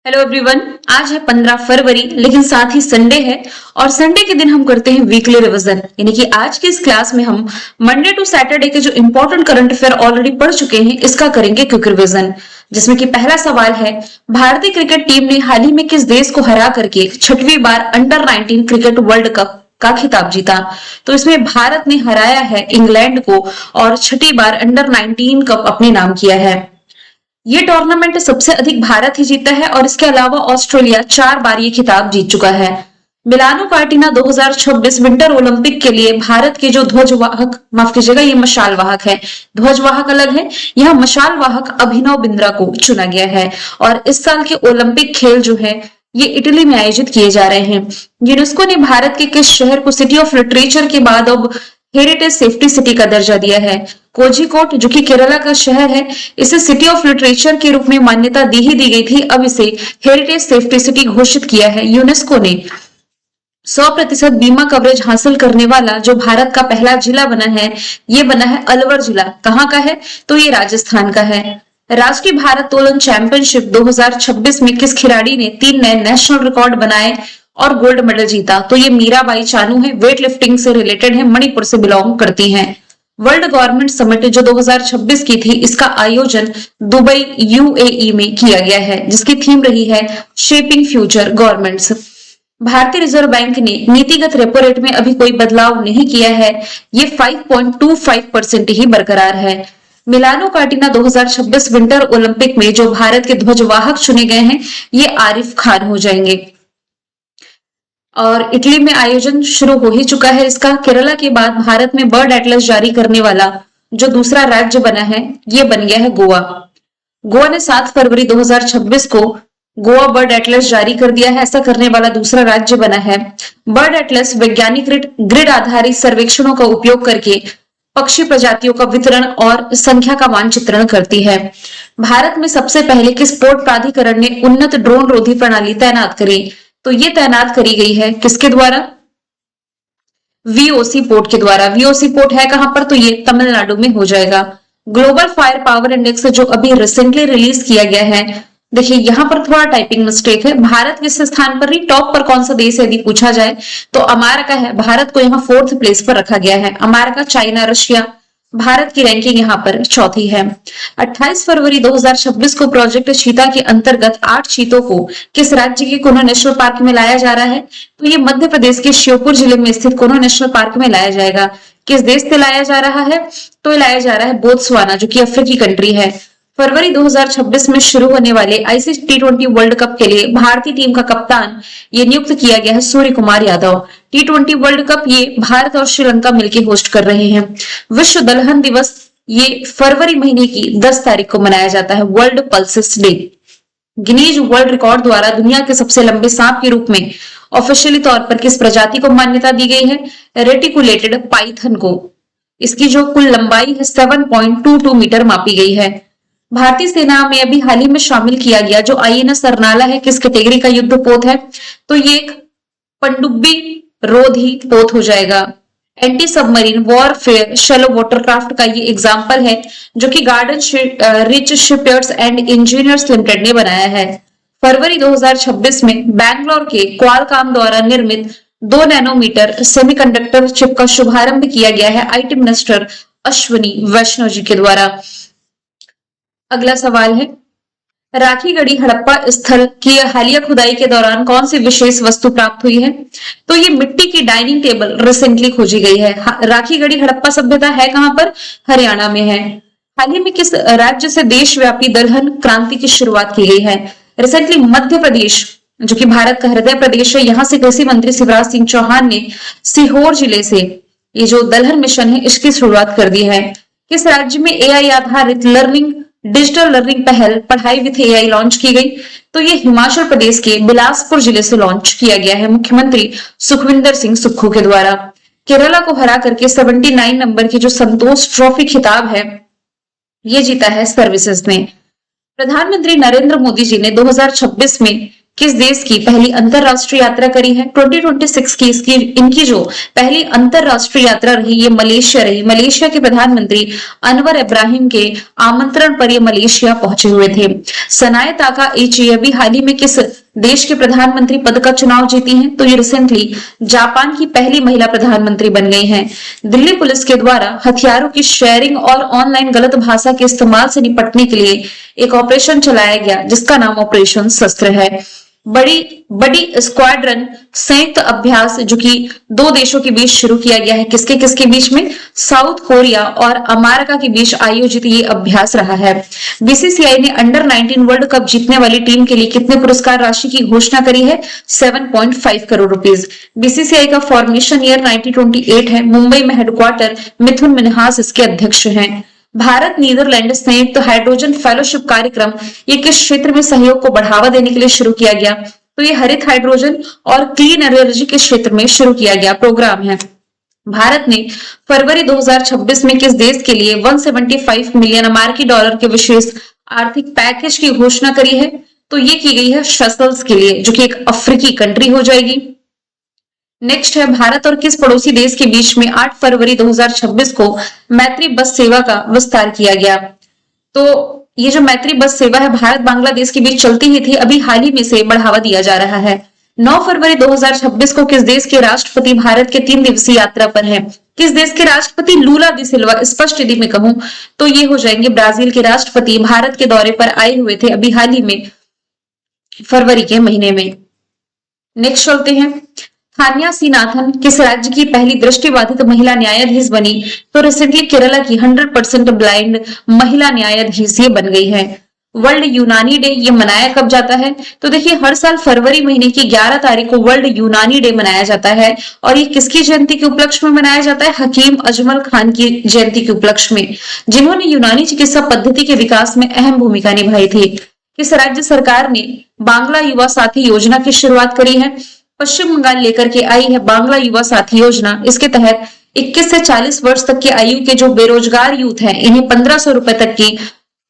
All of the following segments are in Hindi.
Hello everyone. आज है 15 फरवरी, लेकिन साथ ही संडे है और संडे के दिन हम करते हैं वीकली रिवीजन। यानी कि आज की इस क्लास में हम मंडे टू सैटरडे के जो इंपॉर्टेंट करंट अफेयर ऑलरेडी पढ़ चुके हैं, इसका करेंगे क्विक रिवीजन। जिसमें कि पहला सवाल है, भारतीय क्रिकेट टीम ने हाल ही में किस देश को हरा करके 6वीं बार अंडर 19 क्रिकेट वर्ल्ड कप का खिताब जीता? तो इसमें भारत ने हराया है इंग्लैंड को और 6वीं बार अंडर 19 कप अपने नाम किया है। ये टूर्नामेंट सबसे अधिक भारत ही जीता है और इसके अलावा ऑस्ट्रेलिया 4 बार ये खिताब जीत चुका है। मिलानो कार्टिना 2026 विंटर ओलंपिक के लिए भारत के जो ध्वजवाहक, माफ कीजिएगा, ये मशाल वाहक है, ध्वजवाहक अलग है, यह मशाल वाहक अभिनव बिंद्रा को चुना गया है। और इस साल के ओलंपिक खेल जो है ये इटली में आयोजित किए जा रहे हैं। यूनेस्को ने भारत के किस शहर को सिटी ऑफ लिटरेचर के बाद अब हेरिटेज सेफ्टी सिटी का दर्जा दिया है? कोझिकोड, जो कि केरला का शहर है, इसे सिटी ऑफ लिटरेचर के रूप में मान्यता दी ही दी गई थी, अब इसे हेरिटेज सेफ्टी सिटी घोषित किया है यूनेस्को ने। 100% बीमा कवरेज हासिल करने वाला जो भारत का पहला जिला बना है, ये बना है अलवर जिला। कहाँ का है? तो ये राजस्थान का है। राष्ट्रीय भारोत्तोलन चैंपियनशिप 2026 में किस खिलाड़ी ने 3 नए नेशनल रिकॉर्ड बनाए और गोल्ड मेडल जीता? तो ये मीराबाई चानू है, वेट लिफ्टिंग से रिलेटेड है, मणिपुर से बिलोंग करती हैं। वर्ल्ड गवर्नमेंट समिट जो 2026 की थी, इसका आयोजन दुबई यूएई में किया गया है, जिसकी थीम रही है शेपिंग फ्यूचर गवर्नमेंट्स। भारतीय रिजर्व बैंक ने नीतिगत रेपो रेट में अभी कोई बदलाव नहीं किया है, ये 5.25% ही बरकरार है। मिलानो कार्टिना 2026 विंटर ओलंपिक में जो भारत के ध्वजवाहक चुने गए हैं, ये आरिफ खान हो जाएंगे। और इटली में आयोजन शुरू हो ही चुका है इसका। केरला के बाद भारत में बर्ड एटलस जारी करने वाला जो दूसरा राज्य बना है, ये बन गया है गोवा। गोवा ने 7 फरवरी 2026 को गोवा बर्ड एटलस जारी कर दिया है, ऐसा करने वाला दूसरा राज्य बना है। बर्ड एटलस वैज्ञानिक ग्रिड आधारित सर्वेक्षणों का उपयोग करके पक्षी प्रजातियों का वितरण और संख्या का मानचित्रण करती है। भारत में सबसे पहले किस पोर्ट प्राधिकरण ने उन्नत ड्रोन रोधी प्रणाली तैनात करी? तो ये तैनात करी गई है किसके द्वारा? वीओसी पोर्ट के द्वारा। वीओसी पोर्ट है कहां पर? तो ये तमिलनाडु में हो जाएगा। ग्लोबल फायर पावर इंडेक्स जो अभी रिसेंटली रिलीज किया गया है, देखिए यहां पर थोड़ा टाइपिंग मिस्टेक है। भारत किस स्थान पर नहीं, टॉप पर कौन सा देश है यदि पूछा जाए तो अमेरिका है। भारत को यहाँ 4th प्लेस पर रखा गया है। अमेरिका, चाइना, रशिया, भारत की रैंकिंग यहाँ पर 4थी है। 28 फरवरी 2026 को प्रोजेक्ट चीता के अंतर्गत 8 चीतों को किस राज्य के कुनो नेशनल पार्क में लाया जा रहा है? तो ये मध्य प्रदेश के श्योपुर जिले में स्थित कुनो नेशनल पार्क में लाया जाएगा। किस देश से लाया जा रहा है? तो लाया जा रहा है बोत्सवाना, जो कि अफ्रीकी कंट्री है। फरवरी 2026 में शुरू होने वाले आईसीसी T20 वर्ल्ड कप के लिए भारतीय टीम का कप्तान ये नियुक्त किया गया है Surya Kumar Yadav. T20 world cup ये भारत और श्रीलंका मिलकर होस्ट कर रहे हैं। विश्व दलहन दिवस ये फरवरी महीने की 10 तारीख को मनाया जाता है, world pulses day. Guinness world record द्वारा दुनिया के सबसे लंबे सांप के रूप में ऑफिशियली तौर पर किस प्रजाति को मान्यता दी गई है? रेटिकुलेटेड पाइथन को। इसकी जो कुल लंबाई है 7.22 मीटर मापी गई है। भारतीय सेना में अभी हाल ही में शामिल किया गया जो आईएनएस सरनाला है, किस कैटेगरी का युद्ध पोत है? तो ये एक पनडुब्बी रोधी पोत हो जाएगा। Anti submarine warfare shallow watercraft का ये एग्जांपल है, जो कि garden rich shipyards and engineers limited ने बनाया है। फरवरी 2026 में बैंगलोर के क्वालकॉम द्वारा निर्मित 2 नैनोमीटर सेमीकंडक्टर चिप का शुभारंभ किया गया है आईटी मिनिस्टर अश्विनी वैष्णव जी के द्वारा। अगला सवाल है, राखीगढ़ी हड़प्पा स्थल की हालिया खुदाई के दौरान कौन सी विशेष वस्तु प्राप्त हुई है? तो ये मिट्टी की डाइनिंग टेबल रिसेंटली खोजी गई है। राखीगढ़ी हड़प्पा सभ्यता है कहां पर? हरियाणा में है। हाल ही में किस राज्य से देशव्यापी दलहन क्रांति की शुरुआत की गई है? रिसेंटली मध्य प्रदेश, जो कि भारत का हृदय प्रदेश है, यहां से कृषि मंत्री शिवराज सिंह चौहान ने सीहोर जिले से ये जो दलहन मिशन है इसकी शुरुआत कर दी है। किस राज्य में एआई आधारित डिजिटल लर्निंग पहल पढ़ाई विथ एआई लॉन्च की गई? तो ये हिमाचल प्रदेश के बिलासपुर जिले से लॉन्च किया गया है मुख्यमंत्री सुखविंदर सिंह सुक्खू के द्वारा। केरला को हरा करके 79 नंबर की जो संतोष ट्रॉफी खिताब है ये जीता है सर्विसेज ने। प्रधानमंत्री नरेंद्र मोदी जी ने 2026 में किस देश की पहली अंतरराष्ट्रीय यात्रा करी है? 2026 की इनकी जो पहली अंतरराष्ट्रीय यात्रा रही ये मलेशिया रही। मलेशिया के प्रधानमंत्री अनवर इब्राहिम के आमंत्रण पर ये मलेशिया पहुंचे हुए थे। सनाए ताका एची अभी हाल ही में किस देश के प्रधानमंत्री पद का चुनाव जीती हैं? तो ये रिसेंटली जापान की पहली महिला प्रधानमंत्री बन गई हैं। दिल्ली पुलिस के द्वारा हथियारों की शेयरिंग और ऑनलाइन गलत भाषा के इस्तेमाल से निपटने के लिए एक ऑपरेशन चलाया गया जिसका नाम ऑपरेशन शस्त्र है। बड़ी स्क्वाड्रन संयुक्त अभ्यास जो कि दो देशों के बीच शुरू किया गया है, किसके किसके बीच में? साउथ कोरिया और अमेरिका के बीच आयोजित ये अभ्यास रहा है। बीसीसीआई ने अंडर 19 वर्ल्ड कप जीतने वाली टीम के लिए कितने पुरस्कार राशि की घोषणा करी है? 7.5 करोड़ रुपीस। बीसीसीआई का फॉर्मेशन ईयर 1928 है। मुंबई में हेडक्वार्टर मिथुन मिन्हास इसके अध्यक्ष हैं। भारत नीदरलैंड संयुक्त तो हाइड्रोजन फेलोशिप कार्यक्रम ये किस क्षेत्र में सहयोग को बढ़ावा देने के लिए शुरू किया गया? तो ये हरित हाइड्रोजन और क्लीन एनर्जी के क्षेत्र में शुरू किया गया प्रोग्राम है। भारत ने फरवरी 2026 में किस देश के लिए 175 मिलियन अमेरिकी डॉलर के विशेष आर्थिक पैकेज की घोषणा करी है? तो ये की गई है सेशल्स के लिए, जो कि एक अफ्रीकी कंट्री हो जाएगी। नेक्स्ट है, भारत और किस पड़ोसी देश के बीच में 8 फरवरी 2026 को मैत्री बस सेवा का विस्तार किया गया? तो ये जो मैत्री बस सेवा है भारत बांग्लादेश के बीच चलती ही थी, अभी हाल ही में से बढ़ावा दिया जा रहा है। 9 फरवरी 2026 को किस देश के राष्ट्रपति भारत के 3 दिवसीय यात्रा पर हैं? किस देश के राष्ट्रपति? लूला दी सिल्वा। स्पष्ट यदि मैं कहूं तो ये हो जाएंगे ब्राजील के राष्ट्रपति, भारत के दौरे पर आए हुए थे अभी हाल ही में फरवरी के महीने में। नेक्स्ट चलते हैं, थान्या सीनाथन किस राज्य की पहली दृष्टिबाधित महिला न्यायाधीश बनी? तो रिसेंटली केरला की 100% ब्लाइंड महिला न्यायाधीश ये बन गई है। वर्ल्ड यूनानी डे ये मनाया कब जाता है? तो देखिए हर साल फरवरी महीने की 11 तारीख को वर्ल्ड यूनानी डे मनाया जाता है और ये किसकी जयंती के उपलक्ष्य में मनाया जाता है? हकीम अजमल खान की जयंती के उपलक्ष्य में, जिन्होंने यूनानी चिकित्सा पद्धति के विकास में अहम भूमिका निभाई थी। किस राज्य सरकार ने बांग्ला युवा साथी योजना की शुरुआत करी है? पश्चिम बंगाल लेकर के आई है बांग्ला युवा साथी योजना। इसके तहत 21 से 40 वर्ष तक की आयु के जो बेरोजगार यूथ हैं इन्हें 1500 रुपए तक की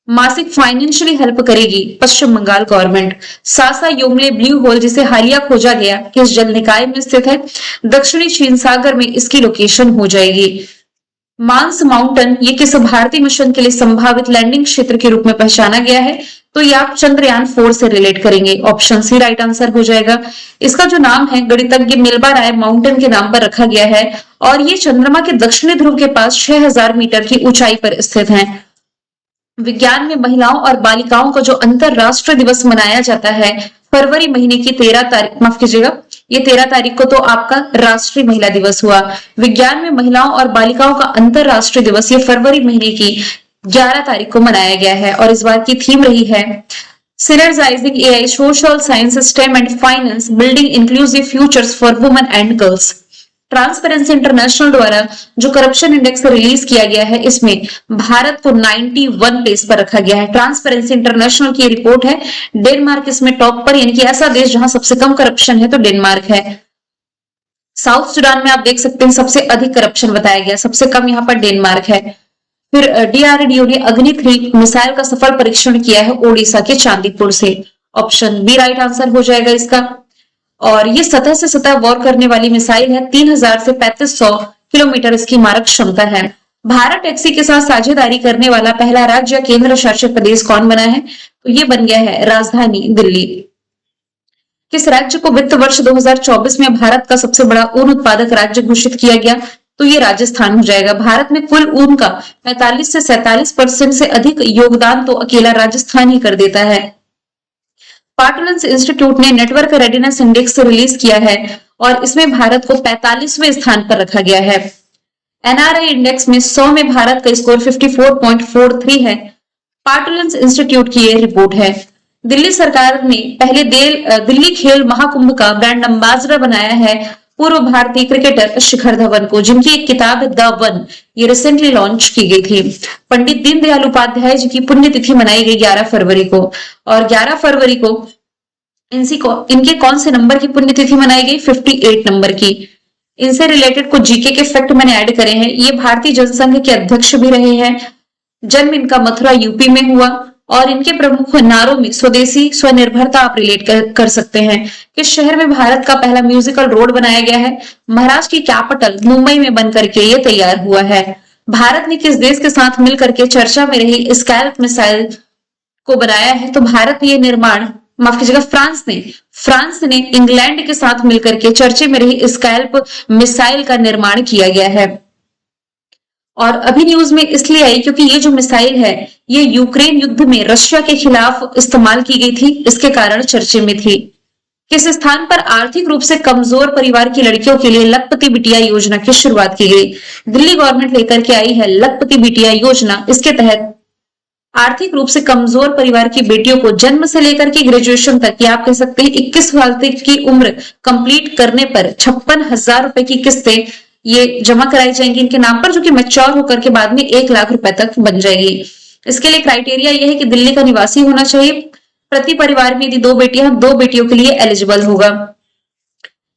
मासिक फाइनेंशियली हेल्प करेगी पश्चिम बंगाल गवर्नमेंट। सासा योमले ब्लू होल जिसे हालिया खोजा गया किस जल निकाय में स्थित है? दक्षिणी चीन सागर में इसकी लोकेशन हो जाएगी। मांस माउंटेन ये किस भारतीय मिशन के लिए संभावित लैंडिंग क्षेत्र के रूप में पहचाना गया है? तो ये आप चंद्रयान 4 से रिलेट करेंगे। ऑप्शन सी राइट आंसर हो जाएगा। इसका जो नाम है गणितज्ञ मिल्बा राय माउंटेन के नाम पर रखा गया है और ये चंद्रमा के दक्षिणी ध्रुव के पास 6000 मीटर की ऊंचाई पर स्थित है। विज्ञान में महिलाओं और बालिकाओं का जो अंतरराष्ट्रीय दिवस मनाया जाता है फरवरी महीने की 13 तारीख, माफ कीजिएगा, ये 13 तारीख को तो आपका राष्ट्रीय महिला दिवस हुआ। विज्ञान में महिलाओं और बालिकाओं का अंतरराष्ट्रीय दिवस ये फरवरी महीने की 11 तारीख को मनाया गया है और इस बार की थीम रही है synergising AI, social science, STEM and finance, building inclusive futures for women and girls. Transparency International द्वारा जो करप्शन इंडेक्स रिलीज किया गया है इसमें भारत को 91 प्लेस पर रखा गया है। ट्रांसपेरेंसी इंटरनेशनल की रिपोर्ट है। डेनमार्क इसमें टॉप पर, यानी कि ऐसा देश जहां सबसे कम करप्शन है तो डेनमार्क है। साउथ सुडान में आप देख सकते हैं सबसे अधिक करप्शन बताया गया, सबसे कम यहाँ पर डेनमार्क है। फिर डीआरडीओ ने अग्नि 3 मिसाइल का सफल परीक्षण किया है ओडिशा के चांदीपुर से। ऑप्शन बी राइट आंसर हो जाएगा इसका। और ये सतह से सतह वॉर करने वाली मिसाइल है। 3000 से 3500 किलोमीटर इसकी मारक क्षमता है। भारत टैक्सी के साथ साझेदारी करने वाला पहला राज्य केंद्र शासित प्रदेश कौन बना है? तो ये बन गया है राजधानी दिल्ली। किस राज्य को वित्त वर्ष 2024 में भारत का सबसे बड़ा ऊन उत्पादक राज्य घोषित किया गया? तो ये राजस्थान हो जाएगा। भारत में कुल ऊन का 45 से 47% से अधिक योगदान तो अकेला राजस्थान ही कर देता है। पाटुलेंस इंस्टीट्यूट ने नेटवर्क रेडिनेस इंडेक्स रिलीज किया है और इसमें भारत को 45वें स्थान पर रखा गया है। एनआरआई इंडेक्स में 100 में भारत का स्कोर 54.43 है। पाटुलेंस इंस्टीट्यूट की यह रिपोर्ट है। दिल्ली सरकार ने पहले दिल्ली खेल महाकुंभ का ब्रांड एम्बेसडर बनाया है पूर्व भारतीय क्रिकेटर शिखर धवन को, जिनकी एक किताब द वन ये रिसेंटली लॉन्च की गई थी। पंडित दीनदयाल उपाध्याय जी की पुण्यतिथि मनाई गई 11 फरवरी को और 11 फरवरी को इनके कौन से नंबर की पुण्यतिथि मनाई गई? 58 नंबर की। इनसे रिलेटेड कुछ जीके के फैक्ट मैंने ऐड करे हैं। ये भारतीय जनसंघ के अध्यक्ष भी रहे हैं। जन्म इनका मथुरा यूपी में हुआ और इनके प्रमुख नारों में स्वदेशी स्वनिर्भरता आप रिलेट कर सकते हैं। किस शहर में भारत का पहला म्यूजिकल रोड बनाया गया है? महाराष्ट्र की कैपिटल मुंबई में बनकर के ये तैयार हुआ है। भारत ने किस देश के साथ मिलकर के चर्चा में रही स्कैल्प मिसाइल को बनाया है? तो भारत ने ये निर्माण, माफ कीजिएगा, फ्रांस ने इंग्लैंड के साथ मिलकर के चर्चे में रही स्कैल्प मिसाइल का निर्माण किया गया है। और अभी न्यूज में इसलिए आई क्योंकि ये जो मिसाइल है ये यूक्रेन युद्ध में रशिया के खिलाफ इस्तेमाल की गई थी, इसके कारण चर्चे में थी। किस स्थान पर आर्थिक रूप से कमजोर परिवार की लड़कियों के लिए लखपति बिटिया योजना की शुरुआत की गई? दिल्ली गवर्नमेंट लेकर के आई है लखपति बिटिया योजना। इसके तहत आर्थिक रूप से कमजोर परिवार की बेटियों को जन्म से लेकर के ग्रेजुएशन तक, या आप कह सकते हैं 21 साल तक की उम्र कंप्लीट करने पर 56,000 रुपए की किस्तें ये जमा कराई जाएंगी इनके नाम पर, जो कि मैच्योर होकर के बाद में 1 लाख रुपए तक बन जाएगी। इसके लिए क्राइटेरिया यह है कि दिल्ली का निवासी होना चाहिए। प्रति परिवार में यदि 2 बेटियां, 2 बेटियों के लिए एलिजिबल होगा।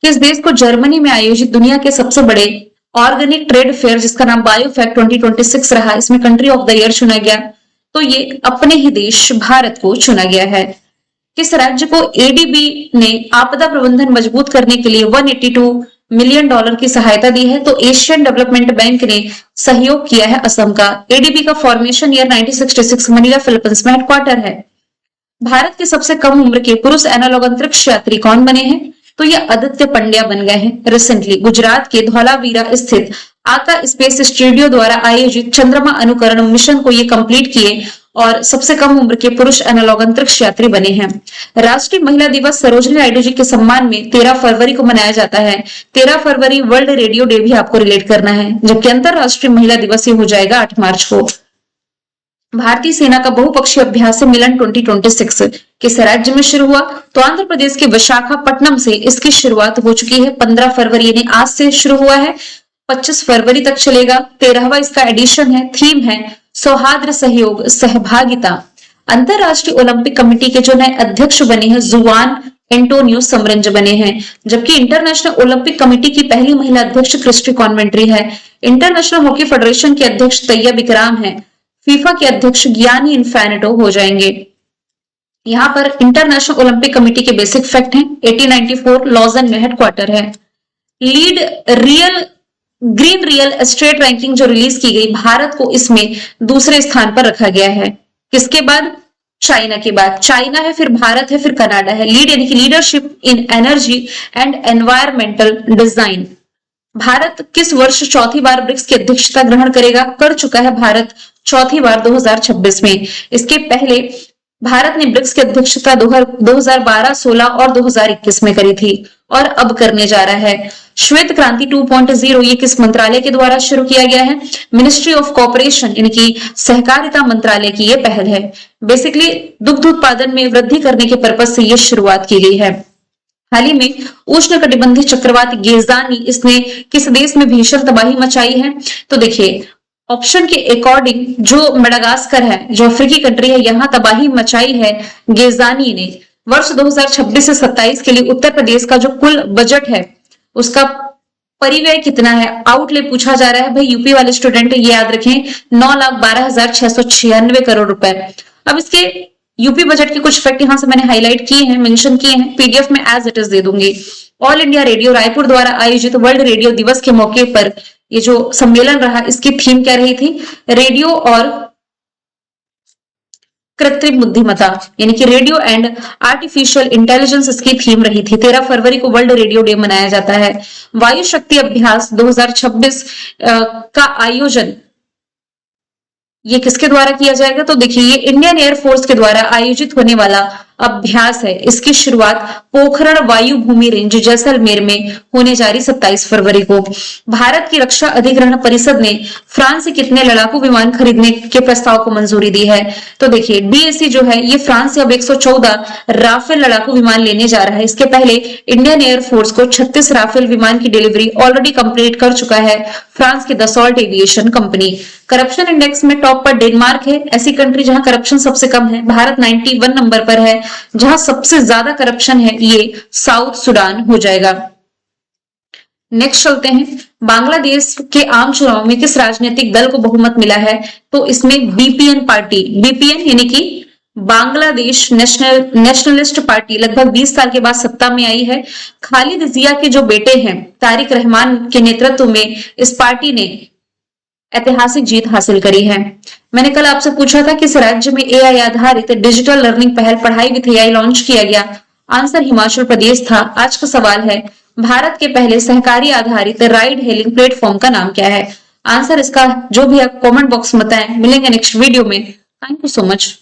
किस देश को जर्मनी में आयोजित दुनिया के सबसे बड़े ऑर्गेनिक ट्रेड फेयर, जिसका नाम बायोफेक्ट 2026 रहा, इसमें कंट्री ऑफ द ईयर चुना गया? तो ये अपने ही देश भारत को चुना गया है। किस राज्य को एडीबी ने आपदा प्रबंधन मजबूत करने के लिए $182 मिलियन की सहायता दी है? तो एशियन डेवलपमेंट बैंक ने सहयोग किया है असम का। एडीबी का फॉर्मेशन ईयर 1966, मनीला फिलीपींस में हेडक्वार्टर है। भारत के सबसे कम उम्र के पुरुष एनालॉग अंतरिक्ष यात्री कौन बने हैं? तो ये आदित्य पंड्या बन गए हैं रिसेंटली। गुजरात के धौलावीरा स्थित आका स्पेस स्टूडियो द्वारा आयोजित चंद्रमा अनुकरण मिशन को ये कंप्लीट किए और सबसे कम उम्र के पुरुष एनालॉग अंतरिक्ष यात्री बने हैं। राष्ट्रीय महिला दिवस सरोजिनी नायडू जी के सम्मान में 13 फरवरी को मनाया जाता है। 13 फरवरी वर्ल्ड रेडियो डे भी आपको रिलेट करना है, जबकि अंतरराष्ट्रीय महिला दिवस ये हो जाएगा 8 मार्च को। भारतीय सेना का बहुपक्षीय अभ्यास मिलन 2026 किस राज्य में शुरू हुआ? तो आंध्र प्रदेश के विशाखापट्टनम से इसकी शुरुआत हो चुकी है। 15 फरवरी यानी आज से शुरू हुआ है, 25 फरवरी तक चलेगा। 13वां इसका एडिशन है। थीम है सौहार्द, सहयोग, सहभागिता। अंतरराष्ट्रीय ओलंपिक कमेटी के जो नए अध्यक्ष बने हैं जुआन एंटोनियो समरंज बने हैं, जबकि इंटरनेशनल ओलंपिक कमेटी की पहली महिला अध्यक्ष क्रिस्टी कॉन्वेंट्री है। इंटरनेशनल हॉकी फेडरेशन के अध्यक्ष तैयब इकराम है। फीफा के अध्यक्ष गियानी इन्फैनेटो हो जाएंगे। यहाँ पर इंटरनेशनल ओलंपिक कमेटी के बेसिक फैक्ट हैं। 1894 लॉजन में हेडक्वार्टर है। Lead green real estate ranking जो रिलीज की गई, भारत को इसमें दूसरे स्थान पर रखा गया है। किसके बाद? चाइना के बाद। चाइना है, फिर भारत है, फिर कनाडा है। लीड यानी कि leadership in energy and environmental design. Bharat किस वर्ष चौथी बार ब्रिक्स की अध्यक्षता ग्रहण करेगा? कर चुका है भारत चौथी बार 2026 में। इसके पहले भारत ने ब्रिक्स की अध्यक्षता 2012, 16 और 2021 में करी थी और अब करने जा रहा है। श्वेत क्रांति 2.0 ये किस मंत्रालय के द्वारा शुरू किया गया है? मिनिस्ट्री ऑफ कॉर्पोरेशन यानी कि सहकारिता मंत्रालय की ये पहल है। बेसिकली दुग्ध उत्पादन में वृद्धि करने के पर्पज से ये शुरुआत की गई है। हाल ही में उष्णकटिबंधीय चक्रवात गेजानी, इसने किस देश में भीषण तबाही मचाई है? तो देखिए ऑप्शन के अकॉर्डिंग जो मेडागास्कर है, जो अफ्रीकी कंट्री है, यहाँ तबाही मचाई है गेजानी ने। वर्ष 2026 से 27 के लिए उत्तर प्रदेश का जो कुल बजट है उसका परिव्यय कितना है? आउटले पूछा जा रहा है भाई, यूपी वाले स्टूडेंट ये याद रखें 9,12,696 करोड़ रुपए। अब इसके यूपी बजट के कुछ फैक्ट यहां से मैंने हाईलाइट किए हैं, मेंशन किए हैं, पीडीएफ में एज इट इज दे दूंगी। ऑल इंडिया रेडियो रायपुर द्वारा आयोजित वर्ल्ड रेडियो दिवस के मौके पर ये जो सम्मेलन रहा, इसकी थीम क्या रही थी? रेडियो और कृत्रिम बुद्धिमत्ता यानी कि रेडियो एंड आर्टिफिशियल इंटेलिजेंस इसकी थीम रही थी। 13 फरवरी को वर्ल्ड रेडियो डे मनाया जाता है। वायु शक्ति अभ्यास 2026 का आयोजन ये किसके द्वारा किया जाएगा? तो देखिए ये इंडियन एयरफोर्स के द्वारा आयोजित होने वाला अभ्यास है। इसकी शुरुआत पोखरण वायु भूमि रेंज जैसलमेर में होने जा रही 27 फरवरी को। भारत की रक्षा अधिग्रहण परिषद ने फ्रांस से कितने लड़ाकू विमान खरीदने के प्रस्ताव को मंजूरी दी है? तो देखिए डीएसी जो है ये फ्रांस से अब 114 राफेल लड़ाकू विमान लेने जा रहा है। इसके पहले इंडियन एयरफोर्स को 36 राफेल विमान की डिलीवरी ऑलरेडी कंप्लीट कर चुका है फ्रांस की Dassault aviation company. Corruption index में टॉप पर डेनमार्क है, ऐसी कंट्री जहां करप्शन सबसे कम है। भारत 91 नंबर पर है। जहां सबसे ज्यादा करप्शन है ये साउथ सूडान हो जाएगा। नेक्स्ट चलते हैं, बांग्लादेश के आम चुनाव में किस राजनीतिक दल को बहुमत मिला है? तो इसमें बीपीएन पार्टी, बीपीएन यानी कि बांग्लादेश नेशनलिस्ट पार्टी लगभग 20 साल के बाद सत्ता में आई है। खालिद जिया के जो बेटे हैं तारिक रहमान के नेतृत्व में इस पार्टी ने ऐतिहासिक जीत हासिल करी है। मैंने कल आपसे पूछा था कि इस राज्य में एआई आधारित डिजिटल लर्निंग पहल पढ़ाई विथ एआई लॉन्च किया गया। आंसर हिमाचल प्रदेश था। आज का सवाल है, भारत के पहले सहकारी आधारित राइड हेलिंग प्लेटफॉर्म का नाम क्या है? आंसर इसका जो भी आप कमेंट बॉक्स में बताएं। मिलेंगे नेक्स्ट वीडियो में। Thank you so much.